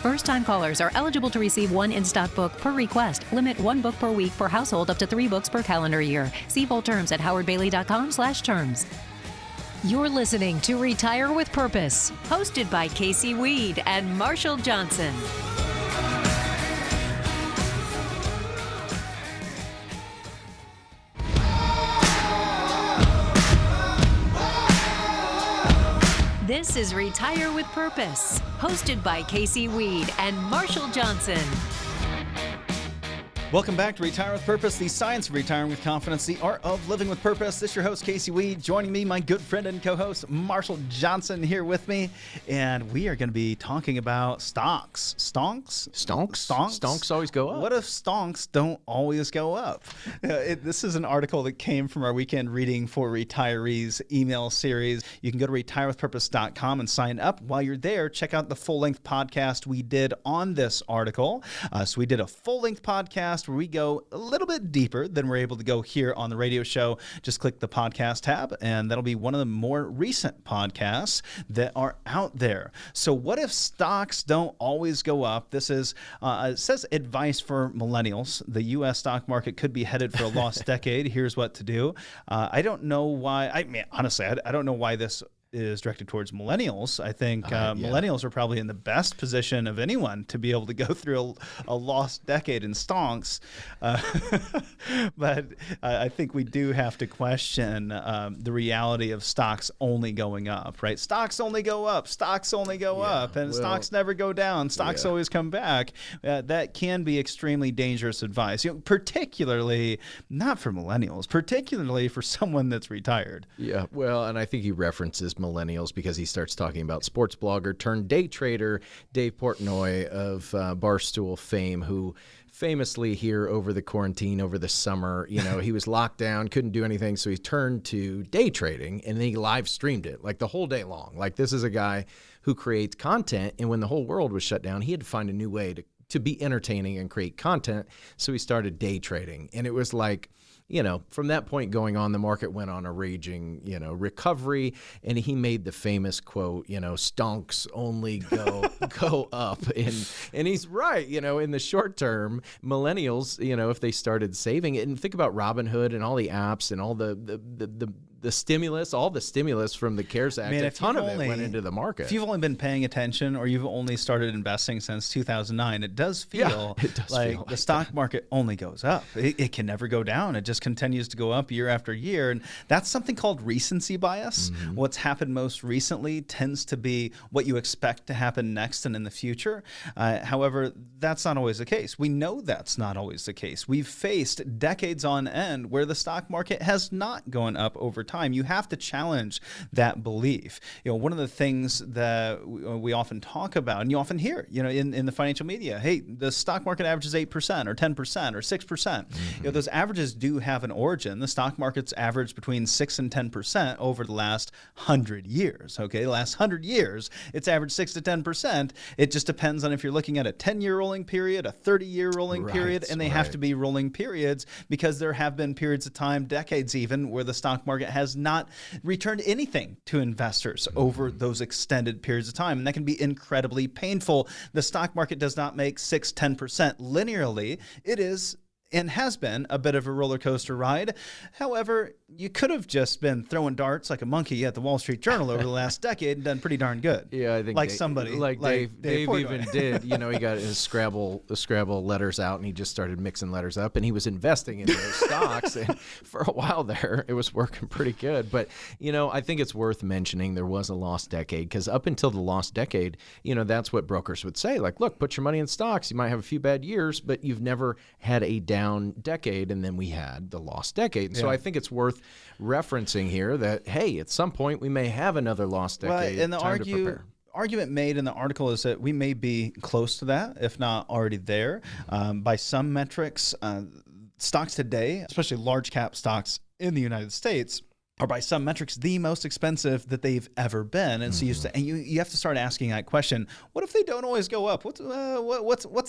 First-time callers are eligible to receive one in-stock book per request. Limit one book per week per household, up to 3 books per calendar year. See full terms at howardbailey.com/terms. You're listening to Retire with Purpose, hosted by Casey Weed and Marshall Johnson. This is Retire with Purpose, hosted by Casey Weed and Marshall Johnson. Welcome back to Retire with Purpose, the science of retiring with confidence, the art of living with purpose. This is your host, Casey Weed. Joining me, my good friend and co-host, Marshall Johnson, here with me. And we are going to be talking about stocks. Stonks? Stonks? Stonks? Stonks always go up. What if stonks don't always go up? This is an article that came from our weekend reading for retirees email series. You can go to retirewithpurpose.com and sign up. While you're there, check out the full-length podcast we did on this article. So we did a full-length podcast where we go a little bit deeper than we're able to go here on the radio show. Just click the podcast tab, and that'll be one of the more recent podcasts that are out there. So what if stocks don't always go up? This is, it says advice for millennials. The U.S. stock market could be headed for a lost decade. Here's what to do. I don't know why. I mean, honestly, I don't know why this is directed towards millennials. I think millennials are probably in the best position of anyone to be able to go through a lost decade in stonks. But I think we do have to question the reality of stocks only going up, right? Stocks only go up, stocks only go up, and stocks never go down. Stocks always come back. That can be extremely dangerous advice, particularly not for millennials, particularly for someone that's retired. Yeah, well, and I think he references millennials because he starts talking about sports blogger turned day trader Dave Portnoy of Barstool fame, who famously here over the quarantine, over the summer, he was locked down, couldn't do anything, so he turned to day trading, and then he live streamed it like the whole day long. Like, this is a guy who creates content, and when the whole world was shut down, he had to find a new way to be entertaining and create content, so he started day trading. And it was like, from that point going on, the market went on a raging, recovery. And he made the famous quote, stonks only go up. And he's right. In the short term, millennials, if they started saving it, and think about Robinhood and all the apps and all the stimulus, all the stimulus from the CARES Act, a ton of it went into the market. If you've only been paying attention or you've only started investing since 2009, it does feel like the stock market only goes up. It can never go down. It just continues to go up year after year. And that's something called recency bias. Mm-hmm. What's happened most recently tends to be what you expect to happen next and in the future. However, that's not always the case. We know that's not always the case. We've faced decades on end where the stock market has not gone up over time. You have to challenge that belief. One of the things that we often talk about, and you often hear, in the financial media, hey, the stock market averages 8% or 10% or 6%. Mm-hmm. Those averages do have an origin. The stock market's averaged between 6 and 10% over the last 100 years. Okay, the last 100 years, it's averaged 6 to 10%. It just depends on if you're looking at a 10-year rolling period, a 30-year rolling period, and they have to be rolling periods because there have been periods of time, decades even, where the stock market has not returned anything to investors over those extended periods of time. And that can be incredibly painful. The stock market does not make 6-10% linearly. It is and has been a bit of a roller coaster ride. However, you could have just been throwing darts like a monkey at the Wall Street Journal over the last decade and done pretty darn good. Yeah, I think like Dave even did. You know, he got his Scrabble letters out and he just started mixing letters up, and he was investing in those stocks. And for a while there, it was working pretty good. But you know, I think it's worth mentioning there was a lost decade, because up until the lost decade, you know, that's what brokers would say. Like, look, put your money in stocks. You might have a few bad years, but you've never had a down decade. And then we had the lost decade. So I think it's worth referencing here that, hey, at some point we may have another lost decade. Well, and the argument made in the article is that we may be close to that, if not already there. By some metrics, stocks today, especially large cap stocks in the United States, are by some metrics the most expensive that they've ever been. And so you have to start asking that question: what if they don't always go up? What's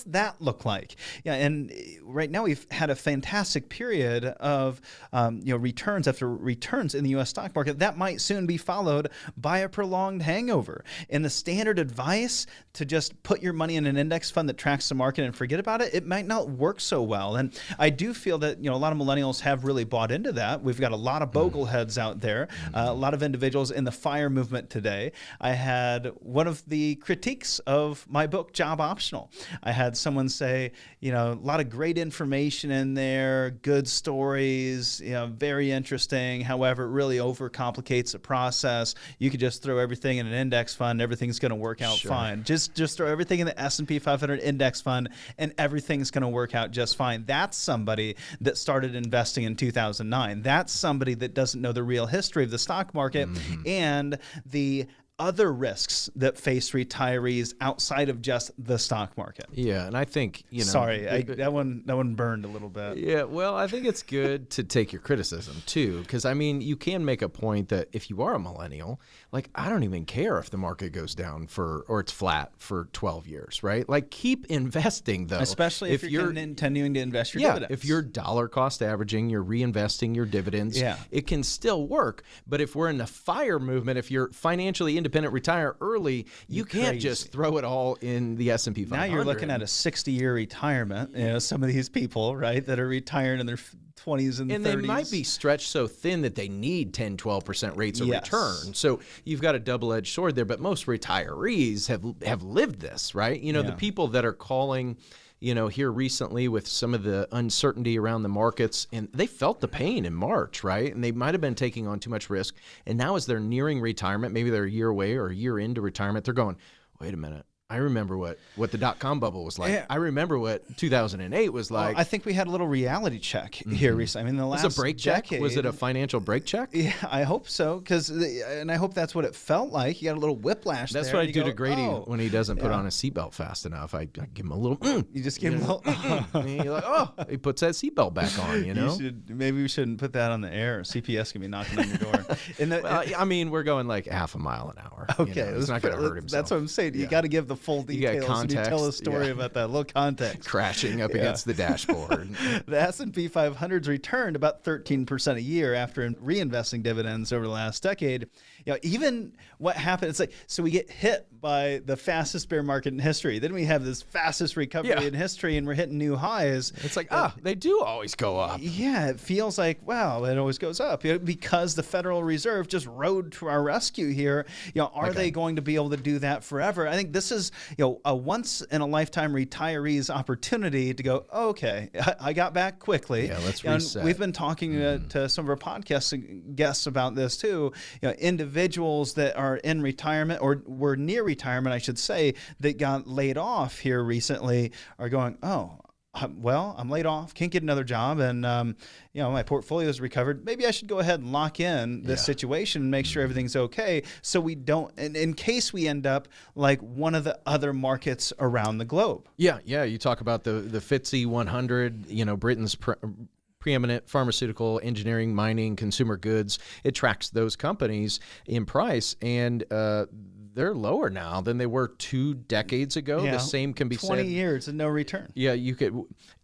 that look like? Yeah, and right now we've had a fantastic period of returns after returns in the U.S. stock market. That might soon be followed by a prolonged hangover. And the standard advice to just put your money in an index fund that tracks the market and forget about it, it might not work so well. And I do feel that a lot of millennials have really bought into that. We've got a lot of bogleheads out there, a lot of individuals in the FIRE movement today. I had one of the critiques of my book, Job Optional. I had someone say, a lot of great information in there, good stories, very interesting. However, it really overcomplicates the process. You could just throw everything in an index fund, everything's going to work out fine. Just throw everything in the S&P 500 index fund and everything's going to work out just fine. That's somebody that started investing in 2009. That's somebody that doesn't know the real history of the stock market and the other risks that face retirees outside of just the stock market. Yeah, and I think, Sorry, that one burned a little bit. Yeah, well, I think it's good to take your criticism too, because I mean, you can make a point that if you are a millennial, like, I don't even care if the market goes down or it's flat for 12 years, right? Like, keep investing though. Especially if you're continuing to invest your dividends. If you're dollar cost averaging, you're reinvesting your dividends, it can still work. But if we're in the FIRE movement, if you're financially independent, retire early, you can't just throw it all in the S&P 500. Now you're looking at a 60-year retirement. Some of these people, right, that are retiring in their 20s and 30s. And they might be stretched so thin that they need 10, 12% rates of return. So you've got a double-edged sword there. But most retirees have lived this, right? The people that are calling here recently with some of the uncertainty around the markets, and they felt the pain in March, right? And they might have been taking on too much risk. And now as they're nearing retirement, maybe they're a year away or a year into retirement, they're going, wait a minute. I remember what the dot-com bubble was like. Yeah. I remember what 2008 was like. Well, I think we had a little reality check here recently. I mean, the last was it a break decade, check? Was it a financial break check? Yeah, I hope so. And I hope that's what it felt like. You got a little whiplash That's there. What I do to Grady when he doesn't put on a seatbelt fast enough. I give him a little. You just give him a little. You're like, he puts that seatbelt back on. Maybe we shouldn't put that on the air. CPS can be knocking on your door. I mean, we're going like half a mile an hour. Okay, he's not going to hurt himself. That's what I'm saying. You got to give the full details when you tell a story about that. A little context. Crashing up against the dashboard. The S&P 500's returned about 13% a year after reinvesting dividends over the last decade. Even what happened, it's like, so we get hit by the fastest bear market in history. Then we have this fastest recovery in history and we're hitting new highs. It's like, they do always go up. Yeah, it feels like, wow, it always goes up because the Federal Reserve just rode to our rescue here. Are they going to be able to do that forever? I think this is, a once in a lifetime retiree's opportunity to go, okay, I got back quickly. Yeah, let's reset. We've been talking to some of our podcast guests about this too. Individuals that are in retirement or were near retirement, I should say, that got laid off here recently are going, I'm laid off, can't get another job, and my portfolio is recovered. Maybe I should go ahead and lock in this situation and make sure everything's okay, so we don't, in case we end up like one of the other markets around the globe. Yeah. You talk about the FTSE 100, Britain's preeminent pharmaceutical, engineering, mining, consumer goods. It tracks those companies in price, and they're lower now than they were 2 decades ago. Yeah, The same can be 20 said. years and no return. Yeah, you could,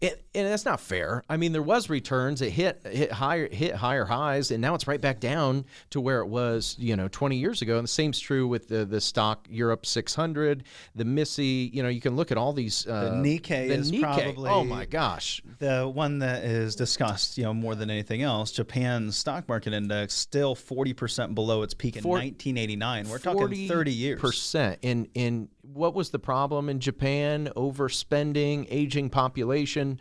and that's not fair. I mean, there was returns. It hit higher highs, and now it's right back down to where it was, 20 years ago. And the same's true with the stock Europe 600, the MISI. You can look at all these. The Nikkei is probably, oh my gosh, the one that is discussed, more than anything else. Japan's stock market index still 40% below its peak in 1989. We're talking 30 years. In what was the problem in Japan? Overspending, aging population.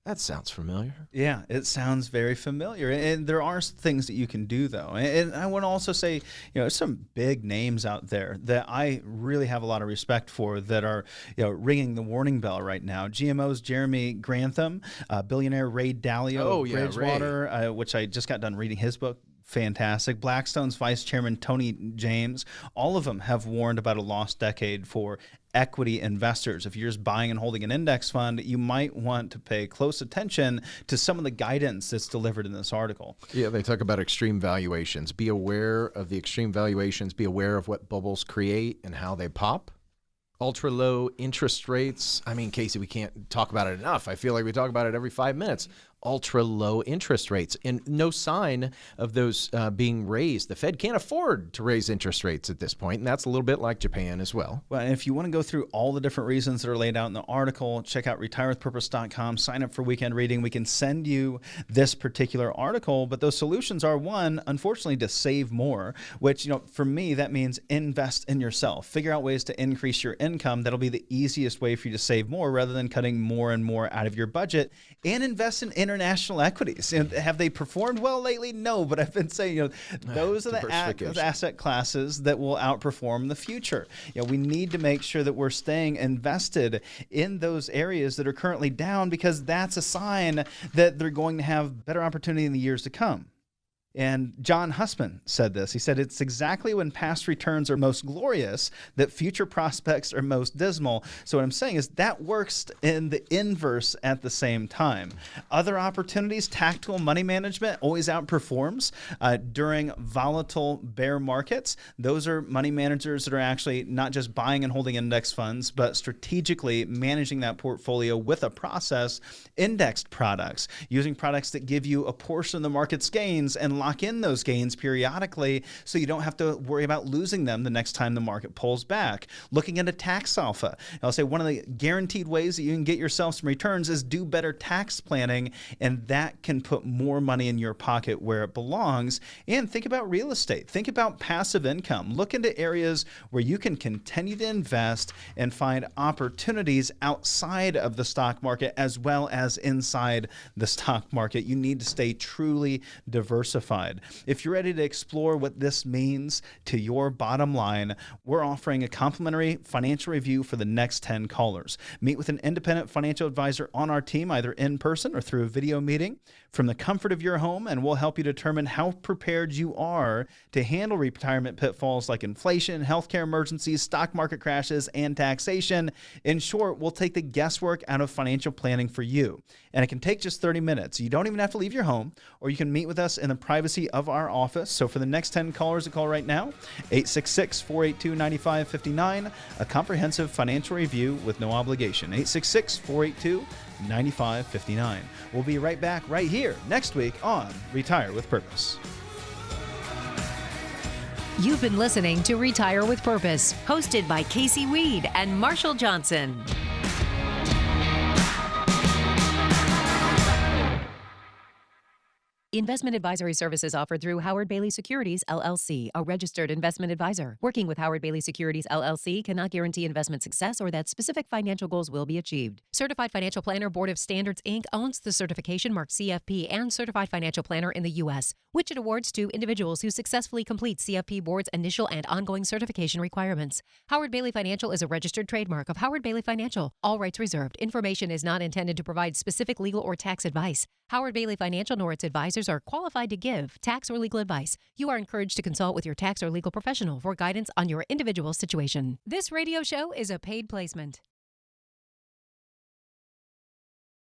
That sounds familiar. Yeah, it sounds very familiar. And there are things that you can do, though. And I want to also say, there's some big names out there that I really have a lot of respect for that are, ringing the warning bell right now. GMO's Jeremy Grantham, billionaire Ray Dalio of Bridgewater, which I just got done reading his book. Fantastic. Blackstone's vice chairman, Tony James, all of them have warned about a lost decade for equity investors. If you're just buying and holding an index fund, you might want to pay close attention to some of the guidance that's delivered in this article. Yeah, they talk about extreme valuations. Be aware of the extreme valuations. Be aware of what bubbles create and how they pop. Ultra low interest rates. I mean, Casey, we can't talk about it enough. I feel like we talk about it every 5 minutes. Ultra low interest rates and no sign of those being raised. The Fed can't afford to raise interest rates at this point, and that's a little bit like Japan as well. Well, and if you want to go through all the different reasons that are laid out in the article, check out retirewithpurpose.com, sign up for weekend reading. We can send you this particular article, but those solutions are, one, unfortunately, to save more, which, for me, that means invest in yourself. Figure out ways to increase your income. That'll be the easiest way for you to save more rather than cutting more and more out of your budget, and invest in international equities. Have they performed well lately? No, but I've been saying, those are the asset classes that will outperform in the future. We need to make sure that we're staying invested in those areas that are currently down, because that's a sign that they're going to have better opportunity in the years to come. And John Hussman said this. He said, it's exactly when past returns are most glorious that future prospects are most dismal. So what I'm saying is that works in the inverse at the same time. Other opportunities, tactical money management always outperforms during volatile bear markets. Those are money managers that are actually not just buying and holding index funds, but strategically managing that portfolio with a process, indexed products, using products that give you a portion of the market's gains and lock in those gains periodically so you don't have to worry about losing them the next time the market pulls back. Looking at a tax alpha. I'll say one of the guaranteed ways that you can get yourself some returns is do better tax planning, and that can put more money in your pocket where it belongs. And think about real estate. Think about passive income. Look into areas where you can continue to invest and find opportunities outside of the stock market as well as inside the stock market. You need to stay truly diversified. If you're ready to explore what this means to your bottom line, we're offering a complimentary financial review for the next 10 callers. Meet with an independent financial advisor on our team, either in person or through a video meeting from the comfort of your home, and we'll help you determine how prepared you are to handle retirement pitfalls like inflation, healthcare emergencies, stock market crashes, and taxation. In short, we'll take the guesswork out of financial planning for you. And it can take just 30 minutes. You don't even have to leave your home, or you can meet with us in the privacy of our office. So for the next 10 callers to call right now, 866-482-9559, a comprehensive financial review with no obligation. 866-482-9559. We'll be right back right here next week on Retire with Purpose. You've been listening to Retire with Purpose, hosted by Casey Weed and Marshall Johnson. Investment advisory services offered through Howard Bailey Securities, LLC, a registered investment advisor. Working with Howard Bailey Securities, LLC cannot guarantee investment success or that specific financial goals will be achieved. Certified Financial Planner Board of Standards, Inc. owns the certification marked CFP and Certified Financial Planner in the U.S., which it awards to individuals who successfully complete CFP Board's initial and ongoing certification requirements. Howard Bailey Financial is a registered trademark of Howard Bailey Financial. All rights reserved. Information is not intended to provide specific legal or tax advice. Howard Bailey Financial nor its advisors are qualified to give tax or legal advice. You are encouraged to consult with your tax or legal professional for guidance on your individual situation. This radio show is a paid placement.